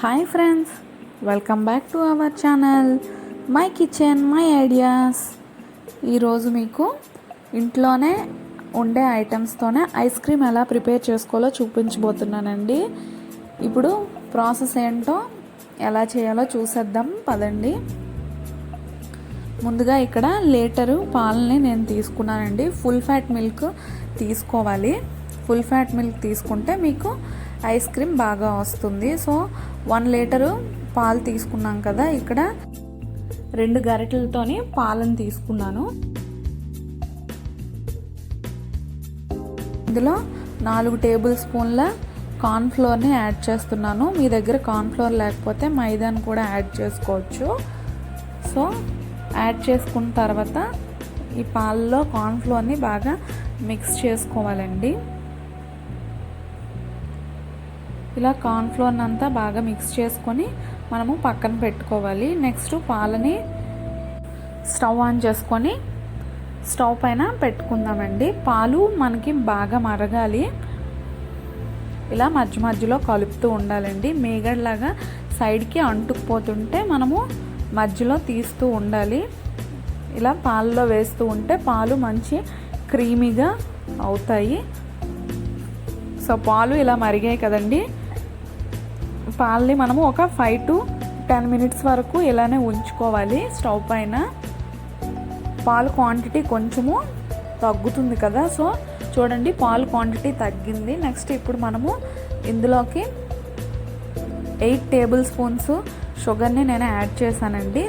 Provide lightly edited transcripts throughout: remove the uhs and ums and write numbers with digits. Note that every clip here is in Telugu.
Hi friends, welcome back to our channel my kitchen my ideas. ఈరోజు మీకు ఇంట్లోనే ఉండే ఐటమ్స్తోనే ఐస్ క్రీమ్ ఎలా ప్రిపేర్ చేసుకోవాలో చూపించబోతున్నానండి. ఇప్పుడు ప్రాసెస్ ఏంటో ఎలా చేయాలో చూసేద్దాం పదండి. ముందుగా ఇక్కడ లీటరు పాలని నేను తీసుకున్నానండి. ఫుల్ ఫ్యాట్ మిల్క్ తీసుకోవాలి. ఫుల్ ఫ్యాట్ మిల్క్ తీసుకుంటే మీకు ఐస్ క్రీమ్ బాగా వస్తుంది. సో 1 లీటరు పాలు తీసుకున్నాం కదా, ఇక్కడ 2 గరిటెలతోని పాలను తీసుకున్నాను. ఇందులో 4 టేబుల్ స్పూన్ల కార్న్ఫ్లోర్ని యాడ్ చేస్తున్నాను. మీ దగ్గర కార్న్ఫ్లోర్ లేకపోతే మైదాని కూడా యాడ్ చేసుకోవచ్చు. సో యాడ్ చేసుకున్న తర్వాత ఈ పాలలో కార్న్ఫ్లోర్ని బాగా మిక్స్ చేసుకోవాలండి. ఇలా కార్న్ఫ్లోర్ని అంతా బాగా మిక్స్ చేసుకొని మనము పక్కన పెట్టుకోవాలి. నెక్స్ట్ పాలని స్టవ్ ఆన్ చేసుకొని స్టవ్ పైన పెట్టుకుందామండి. పాలు మనకి బాగా మరగాలి. ఇలా మధ్య మధ్యలో కలుపుతూ ఉండాలండి. మేగడలాగా సైడ్కి అంటుకుపోతుంటే మనము మధ్యలో తీస్తూ ఉండాలి. ఇలా పాలలో వేస్తూ ఉంటే పాలు మంచి క్రీమీగా అవుతాయి. సో పాలు ఇలా మరిగాయి కదండి, పాలని మనము ఒక 5 to 10 minutes వరకు ఇలానే ఉంచుకోవాలి స్టవ్ పైన. పాలు క్వాంటిటీ కొంచెము తగ్గుతుంది కదా, సో చూడండి పాలు క్వాంటిటీ తగ్గింది. నెక్స్ట్ ఇప్పుడు మనము ఇందులోకి 8 టేబుల్ స్పూన్స్ షుగర్ని నేను యాడ్ చేశానండి.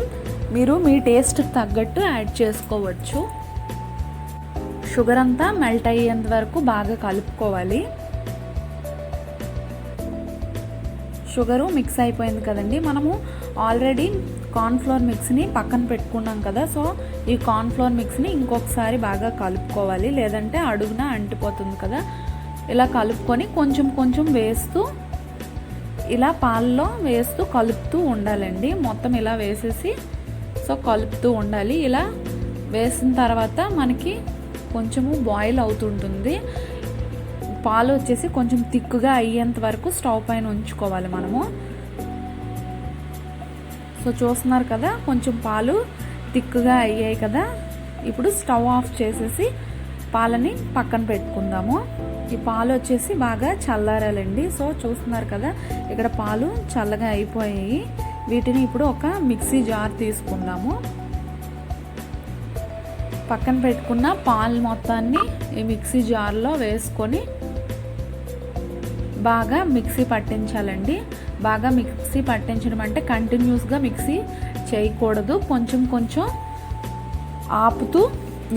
మీరు మీ టేస్ట్కి తగ్గట్టు యాడ్ చేసుకోవచ్చు. షుగర్ అంతా మెల్ట్ అయ్యేంత వరకు బాగా కలుపుకోవాలి. షుగరు మిక్స్ అయిపోయింది కదండి, మనము ఆల్రెడీ కార్న్ఫ్లోర్ మిక్స్ని పక్కన పెట్టుకున్నాం కదా. సో ఈ కార్న్ఫ్లోర్ మిక్స్ని ఇంకొకసారి బాగా కలుపుకోవాలి, లేదంటే అడుగున అంటిపోతుంది కదా. ఇలా కలుపుకొని కొంచెం కొంచెం వేస్తూ ఇలా పాలలో వేస్తూ కలుపుతూ ఉండాలండి. మొత్తం ఇలా వేసేసి సో కలుపుతూ ఉండాలి. ఇలా వేసిన తర్వాత మనకి కొంచెము బాయిల్ అవుతుంటుంది. పాలు వచ్చేసి కొంచెం థిక్గా అయ్యేంత వరకు స్టవ్ పైన ఉంచుకోవాలి మనము. సో చూస్తున్నారు కదా, కొంచెం పాలు థిక్గా అయ్యాయి కదా. ఇప్పుడు స్టవ్ ఆఫ్ చేసేసి పాలని పక్కన పెట్టుకుందాము. ఈ పాలు వచ్చేసి బాగా చల్లారాలండి. సో చూస్తున్నారు కదా, ఇక్కడ పాలు చల్లగా అయిపోయాయి. వీటిని ఇప్పుడు ఒక మిక్సీ జార్ తీసుకుందాము. పక్కన పెట్టుకున్న పాలు మొత్తాన్ని ఈ మిక్సీ జార్లో వేసుకొని బాగా మిక్సీ పట్టించాలండి. బాగా మిక్సీ పట్టించడం అంటే కంటిన్యూస్గా మిక్సీ చేయకూడదు, కొంచెం కొంచెం ఆపుతూ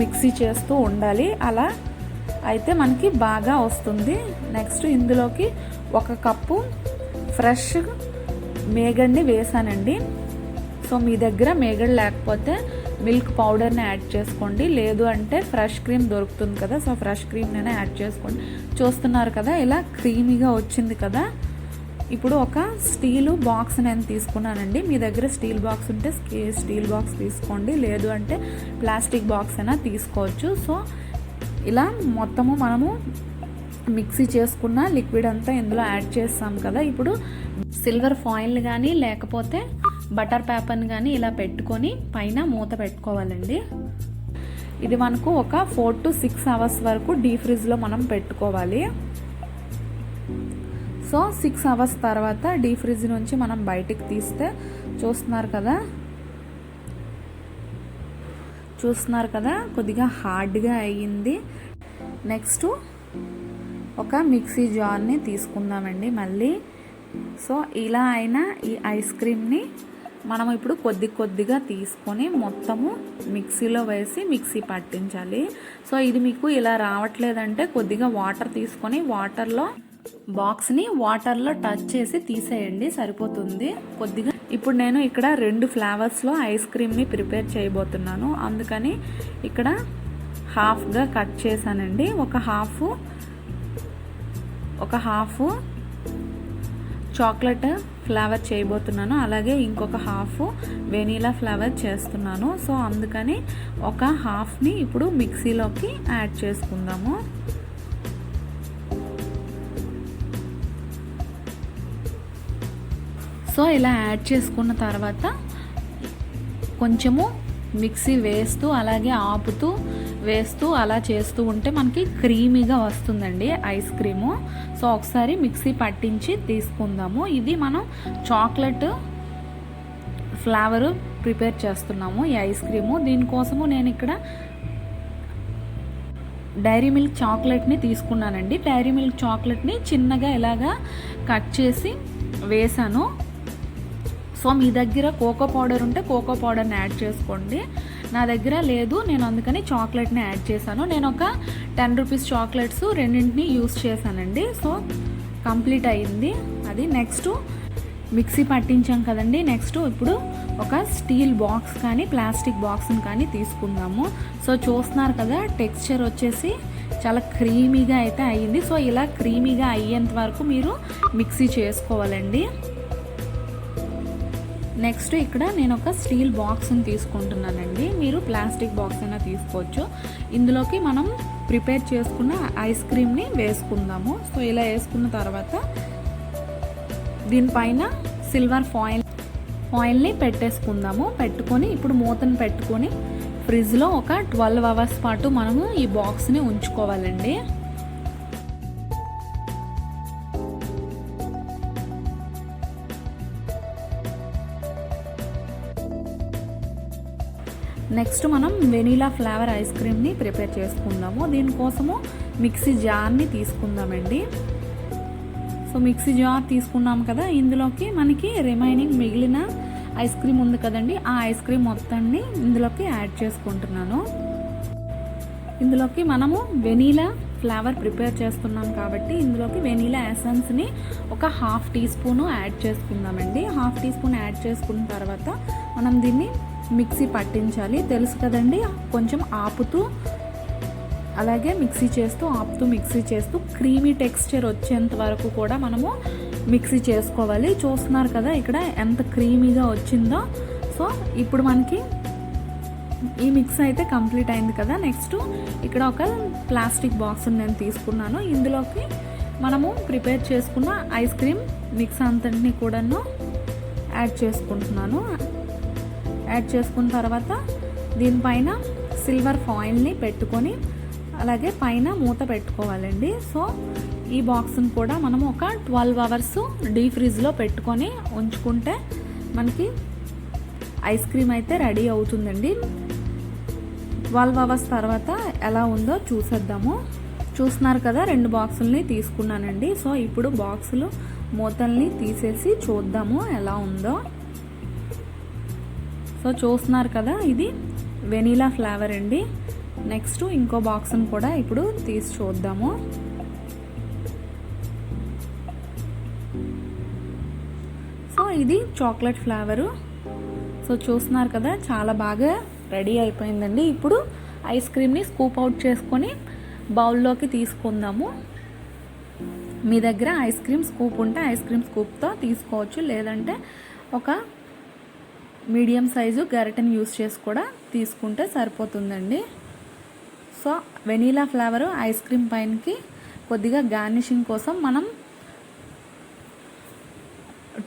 మిక్సీ చేస్తూ ఉండాలి. అలా అయితే మనకి బాగా వస్తుంది. నెక్స్ట్ ఇందులోకి 1 కప్పు ఫ్రెష్ మేగడ్ని వేసానండి. సో మీ దగ్గర మేగడ్ లేకపోతే మిల్క్ పౌడర్ని యాడ్ చేసుకోండి, లేదు అంటే ఫ్రెష్ క్రీమ్ దొరుకుతుంది కదా. సో ఫ్రెష్ క్రీమ్నైనా యాడ్ చేసుకోండి. చూస్తున్నారు కదా, ఇలా క్రీమీగా వచ్చింది కదా. ఇప్పుడు ఒక స్టీలు బాక్స్ నేను తీసుకున్నానండి. మీ దగ్గర స్టీల్ బాక్స్ ఉంటే స్టీల్ బాక్స్ తీసుకోండి, లేదు అంటే ప్లాస్టిక్ బాక్స్ అయినా తీసుకోవచ్చు. సో ఇలా మొత్తము మనము మిక్సీ చేసుకున్న లిక్విడ్ అంతా ఇందులో యాడ్ చేస్తాం కదా. ఇప్పుడు సిల్వర్ ఫాయిల్ కానీ లేకపోతే బటర్ పేపర్ని కానీ ఇలా పెట్టుకొని పైన మూత పెట్టుకోవాలండి. ఇది మనకు ఒక 4 to 6 hours వరకు డీప్ ఫ్రిడ్జ్లో మనం పెట్టుకోవాలి. సో 6 hours తర్వాత డీప్ ఫ్రిడ్జ్ నుంచి మనం బయటికి తీస్తే చూస్తున్నారు కదా కొద్దిగా హార్డ్గా అయ్యింది. నెక్స్ట్ ఒక మిక్సీ జార్ని తీసుకుందామండి మళ్ళీ. సో ఇలా అయినా ఈ ఐస్ క్రీమ్ని మనం ఇప్పుడు కొద్దిగా తీసుకొని మొత్తము మిక్సీలో వేసి మిక్సీ పట్టించాలి. సో ఇది మీకు ఇలా రావట్లేదంటే కొద్దిగా వాటర్ తీసుకొని బాక్స్ని వాటర్లో టచ్ చేసి తీసేయండి, సరిపోతుంది కొద్దిగా. ఇప్పుడు నేను ఇక్కడ 2 ఫ్లేవర్స్లో ఐస్ క్రీమ్ని ప్రిపేర్ చేయబోతున్నాను. అందుకని ఇక్కడ హాఫ్గా కట్ చేశానండి. ఒక హాఫ్ చాక్లెట్ ఫ్లేవర్ చేయబోతున్నాను, అలాగే ఇంకొక హాఫ్ వెనీలా ఫ్లేవర్ చేస్తున్నాను. సో అందుకని ఒక హాఫ్ని ఇప్పుడు మిక్సీలోకి యాడ్ చేసుకుందాము. సో ఇలా యాడ్ చేసుకున్న తర్వాత కొంచెము మిక్సీ వేస్తూ అలాగే ఆపుతూ వేస్తూ అలా చేస్తూ ఉంటే మనకి క్రీమీగా వస్తుందండి ఐస్ క్రీము. సో ఒకసారి మిక్సీ పట్టించి తీసుకుందాము. ఇది మనం చాక్లెట్ ఫ్లేవరు ప్రిపేర్ చేస్తున్నాము ఈ ఐస్ క్రీము. దీనికోసము నేను ఇక్కడ డైరీ మిల్క్ చాక్లెట్ని తీసుకున్నానండి. డైరీ మిల్క్ చాక్లెట్ని చిన్నగా ఇలాగా కట్ చేసి వేసాను. సో మీ దగ్గర కోకో పౌడర్ ఉంటే కోకో పౌడర్ని యాడ్ చేసుకోండి. నా దగ్గర లేదు, నేను అందుకని చాక్లెట్ని యాడ్ చేశాను. నేను ఒక 10 రూపీస్ చాక్లెట్స్ రెండింటిని యూస్ చేశానండి. సో కంప్లీట్ అయ్యింది అది. నెక్స్ట్ మిక్సీ పట్టించాం కదండి. నెక్స్ట్ ఇప్పుడు ఒక స్టీల్ బాక్స్ కానీ ప్లాస్టిక్ బాక్స్ని కానీ తీసుకుందాము. సో చూస్తున్నారు కదా, టెక్స్చర్ వచ్చేసి చాలా క్రీమీగా అయితే అయ్యింది. సో ఇలా క్రీమీగా అయ్యేంత వరకు మీరు మిక్సీ చేసుకోవాలండి. నెక్స్ట్ ఇక్కడ నేను ఒక స్టీల్ బాక్స్ని తీసుకుంటున్నానండి. మీరు ప్లాస్టిక్ బాక్స్ అయినా తీసుకోవచ్చు. ఇందులోకి మనం ప్రిపేర్ చేసుకున్న ఐస్ క్రీమ్ని వేసుకుందాము. సో ఇలా వేసుకున్న తర్వాత దీనిపైన సిల్వర్ ఫాయిల్ని పెట్టేసుకుందాము. పెట్టుకొని ఇప్పుడు మూతను పెట్టుకొని ఫ్రిడ్జ్లో ఒక 12 అవర్స్ పాటు మనము ఈ బాక్స్ని ఉంచుకోవాలండి. నెక్స్ట్ మనం వెనీలా ఫ్లేవర్ ఐస్ క్రీమ్ని ప్రిపేర్ చేసుకుందాము. దీనికోసము మిక్సీ జార్ని తీసుకుందామండి. సో మిక్సీ జార్ తీసుకున్నాం కదా, ఇందులోకి మనకి రిమైనింగ్ మిగిలిన ఐస్ క్రీమ్ ఉంది కదండి, ఆ ఐస్ క్రీమ్ మొత్తాన్ని ఇందులోకి యాడ్ చేసుకుంటున్నాను. ఇందులోకి మనము వెనీలా ఫ్లేవర్ ప్రిపేర్ చేస్తున్నాం కాబట్టి ఇందులోకి వెనీలా ఎసెన్స్ని ఒక 1/2 టీ స్పూన్ యాడ్ చేసుకుందామండి. 1/2 టీ స్పూన్ యాడ్ చేసుకున్న తర్వాత మనం దీన్ని మిక్సీ పట్టించాలి. తెలుసు కదండి, కొంచెం ఆపుతూ అలాగే మిక్సీ చేస్తూ ఆపుతూ మిక్సీ చేస్తూ క్రీమీ టెక్స్చర్ వచ్చేంత వరకు కూడా మనము మిక్సీ చేసుకోవాలి. చూస్తున్నారు కదా ఇక్కడ ఎంత క్రీమీగా వచ్చిందో. సో ఇప్పుడు మనకి ఈ మిక్స్ అయితే కంప్లీట్ అయింది కదా. నెక్స్ట్ ఇక్కడ ఒక ప్లాస్టిక్ బాక్స్ని నేను తీసుకున్నాను. ఇందులోకి మనము ప్రిపేర్ చేసుకున్న ఐస్ క్రీమ్ మిక్స్ అంతటిని కూడాను యాడ్ చేసుకుంటున్నాను. యాడ్ చేసుకున్న తర్వాత దీనిపైన సిల్వర్ ఫాయిల్ని పెట్టుకొని అలాగే పైన మూత పెట్టుకోవాలండి. సో ఈ బాక్స్ని కూడా మనం ఒక 12 అవర్స్ డీప్ ఫ్రిడ్జ్లో పెట్టుకొని ఉంచుకుంటే మనకి ఐస్ క్రీమ్ అయితే రెడీ అవుతుందండి. 12 అవర్స్ తర్వాత ఎలా ఉందో చూసేద్దాము. చూస్తున్నారు కదా, 2 బాక్సుల్ని తీసుకున్నానండి. సో ఇప్పుడు బాక్సులు మూతల్ని తీసేసి చూద్దాము ఎలా ఉందో. సో చూస్తున్నారు కదా, ఇది వెనీలా ఫ్లేవర్ అండి. నెక్స్ట్ ఇంకో బాక్స్ని కూడా ఇప్పుడు తీసి చూద్దాము. సో ఇది చాక్లెట్ ఫ్లేవరు. సో చూస్తున్నారు కదా, చాలా బాగా రెడీ అయిపోయిందండి. ఇప్పుడు ఐస్ క్రీమ్ని స్కూప్ అవుట్ చేసుకొని బౌల్లోకి తీసుకుందాము. మీ దగ్గర ఐస్ క్రీమ్ స్కూప్ ఉంటే ఐస్ క్రీమ్ స్కూప్తో తీసుకోవచ్చు, లేదంటే ఒక మీడియం సైజు గరిటెని యూస్ చేసి కూడా తీసుకుంటే సరిపోతుందండి. So vanilla flavour ice cream పైనకి కొద్దిగా గార్నిషింగ్ కోసం మనం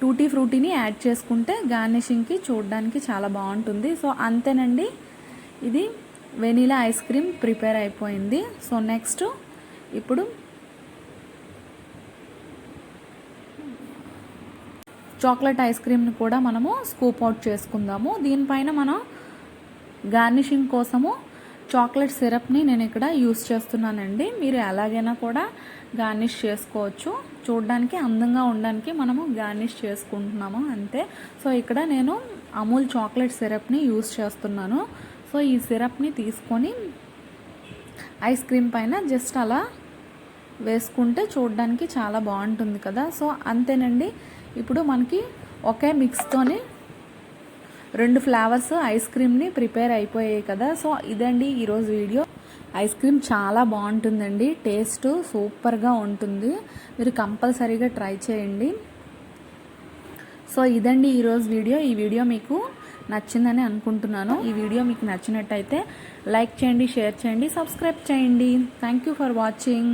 టూటీ ఫ్రూటీని యాడ్ చేసుకుంటే గార్నిషింగ్కి చూడడానికి చాలా బాగుంటుంది. సో అంతేనండి, ఇది వెనీలా ఐస్ క్రీమ్ ప్రిపేర్ అయిపోయింది. సో నెక్స్ట్ ఇప్పుడు చాక్లెట్ ఐస్ క్రీమ్ని కూడా మనము స్కూప్ అవుట్ చేసుకుందాము. దీనిపైన మనం గార్నిషింగ్ కోసము చాక్లెట్ సిరప్ని నేను ఇక్కడ యూస్ చేస్తున్నానండి. మీరు ఎలాగైనా కూడా గార్నిష్ చేసుకోవచ్చు. చూడడానికి అందంగా ఉండడానికి మనము గార్నిష్ చేసుకుంటున్నాము అంతే. సో ఇక్కడ నేను అమూల్ చాక్లెట్ సిరప్ని యూస్ చేస్తున్నాను. సో ఈ సిరప్ని తీసుకొని ఐస్ క్రీమ్ పైన జస్ట్ అలా వేసుకుంటే చూడడానికి చాలా బాగుంటుంది కదా. సో అంతేనండి, ఇప్పుడు మనకి ఒకే మిక్స్తోని 2 ఫ్లేవర్స్ ఐస్ క్రీమ్ని ప్రిపేర్ అయిపోయాయి కదా. సో ఇదండి ఈరోజు వీడియో. ఐస్ క్రీమ్ చాలా బాగుంటుందండి, టేస్ట్ సూపర్గా ఉంటుంది. మీరు కంపల్సరీగా ట్రై చేయండి. సో ఇదండి ఈరోజు వీడియో. ఈ వీడియో మీకు నచ్చిందని అనుకుంటున్నాను. ఈ వీడియో మీకు నచ్చినట్టయితే లైక్ చేయండి, షేర్ చేయండి, సబ్స్క్రైబ్ చేయండి. Thank you for watching.